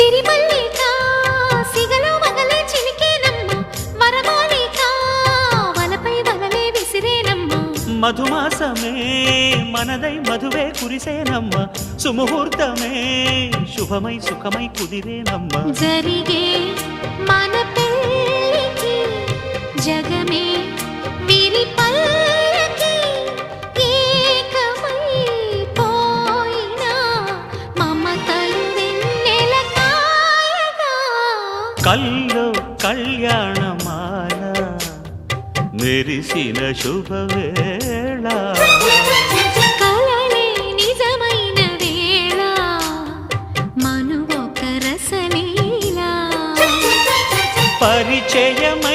సిరిమల్లిక సిగలో మగలే చిలికేనమ్మ వరమాలిక వలపై వలలే విసిరేనమ్మ మధుమాసమే మనదై మధువే కురిసేనమ్మ సుముహూర్తమే శుభమై సుఖమై కుదిరేనమ్మ జరిగే మన పెళ్ళికి జగమే వీరి పల్లకి ఏకమై పోయినా మమతలు వెన్నెల కాయగా కల్లో కళ్యాణమాల మెరిసిన శుభవేళ కలలే నిజమైన వేళ మనువొక రసలీలా పరిచయమై